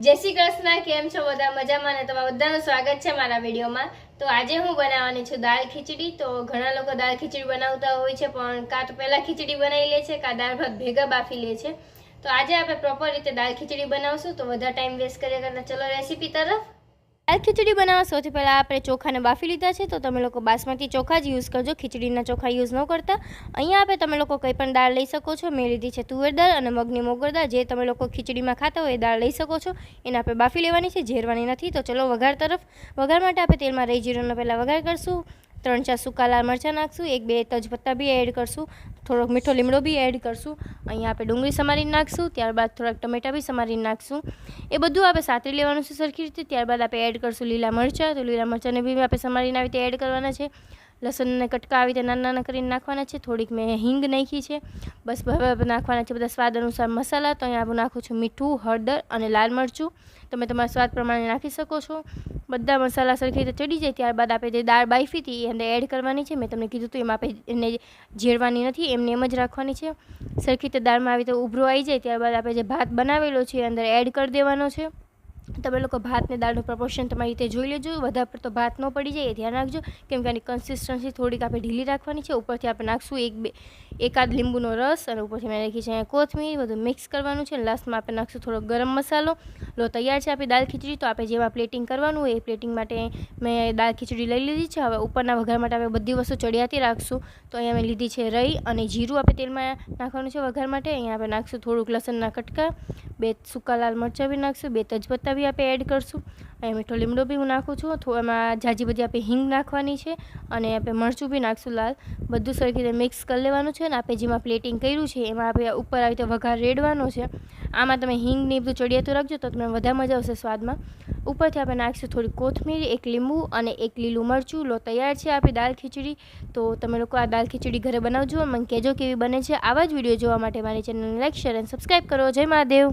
जय श्री कृष्ण। केम छो बधा मजामां ने तमारा बधानुं स्वागत छे मारा विडियोमां। तो आजे हूँ बनाववानी छुं दाल खीचड़ी। तो घणा लोको दाल खीचड़ी बनावता होय छे पण का तो पहेला खीचड़ी बनावी ले छे का दाळ भात भेगा बाफी ले छे। तो आज आपणे प्रोपर रीते दाल खीचड़ी बनावशुं। तो वधारे टाइम वेस्ट कर्या करता चलो रेसिपी तरफ। दाल खीचड़ी बनाववा सौथी पहला आपणे चोखा ने बाफी लीधा छे। तो तमे लोको बासमती चोखा ज यूज करजो, खीचड़ीना चोखा यूज न करता। अहींया आपणे तमे लोको कोई पण दाळ लई शको छो। मैं लीधी छे तुवेर दाळ अने मगनी मोगर दाळ। जे तमे लोको खीचड़ीमां खाता होय ए दाळ लई शको छो। एने आपणे बाफी लेवानी छे, झेरवानी नथी। तो चलो वघार तरफ। वघार माटे आपणे तेलमां राई जीरानो पहेला वघार करशुं। 3-4 सूका लाल मरचा नाखशुं, 1-2 तेजपत्ता भी एड करशुं, थोड़ो मीठो लीमड़ो भी एड करशुं। अहींया आपणे डુંગળી समारीने नाखशुं, त्यारबाद थोड़ा टमेटा भी समारीने नाखशुं। ए बधुं आपणे सातरी लेवानुं छे सरखी रीते। त्यारबाद आपणे एड करशुं लीला मरचा। तो लीला मरचाने भी आपणे समारीने आवी रीते एड करवाना छे। लसण ने कटका आवी रीते नाना नाना करीने नाखवाना छे। थोड़ीक मैं हींग नाखी छे। बस हवे नाखवाना छे बधा स्वाद अनुसार मसाला। तो अहींया आपणे नाखुं छुं मीठुं, हळदर अने लाल मरचुं। तमे तमारा स्वाद प्रमाणे नाखी शको छो। बधा मसाला सरखी रीते चढ़ी जाए त्यारबाद आपणे जे दाळ बाफी हती ए अंदर एड करवानी छे। मैं तमने कीधुं तो एमां आपणे एने झेरवानी नथी, एमने एम ज राखवानी छे। सरखी रीते दाळमां आवी रीते उभरो आई जाए त्यारबाद आपणे जे भात बनावेलो छे अंदर एड कर देवानो छे। तमे लोको भात ने दाळनुं प्रपोर्शन तमारी रीते जोई लेजो। वधारे पड़तो भात न पड़ी जाए ए ध्यान राखजो, केम के आनी कन्सिस्टन्सी थोड़ीक आपणे ढीली राखवानी छे। उपरथी आपणे नाखशुं एकाद લીંબુનો रस अने उपरथी मैं नाखी छे कोथमीर। बधुं मिक्स करवानुं छे। लास्टमां आपणे नाखशुं थोड़ो गरम मसालो। लो तैयार छे आपणी दाळ खीचड़ी। तो आपणे जेवा प्लेटिंग करवानुं होय ए प्लेटिंग माटे मैं दाळ खीचड़ी लई लीधी छे। हवे उपરના वघार माटे आपणे बधी वस्तु चढ़ियाती राखशुं। तो अहींया मैं लीधी छे रई अने जीरुं आपणे तेलमां नाखवानुं छे वघार माटे। अहींया आपणे नाखशुं थोड़ुंक लसणना कटका, 2 सूका लाल मरचा भी नाखशुं, 2 तेजपत्ता भी आपणे एड करशुं। अहींया मीठो લીમડો भी हूँ नाखुं छुं। थोड़ामां जाजी बधी आपणे हींग नाखवानी छे अने आपणे मरचुं भी नाखशुं लाल। बधुं सरखी रीते मिक्स कर लेवानुं छे। अने आपणे जेमां प्लेटिंग कर्युं छे एमां आपणे उपर आवी रीते वघार रेडवानो छे। आमां तमे हींग ने बधुं चढ़ियाતું राखजो तो तमने वधारे मजा आवशे स्वादमां। उपरथी आपणे नाखीशुं थोड़ी कोथमीर, 1 લીંબુ अने 1 લીલું मरचું। लो तैयार छे आपणी दाळ खीचड़ी। तो तमे लोको आ दाळ खीचड़ी घरे बनावजो। मने कहेजो केवी बने छे। आवा ज विडियो जोवा माटे मारी चेनलने लाइक, शेर अने सब्सक्राइब करो। जय महादेव।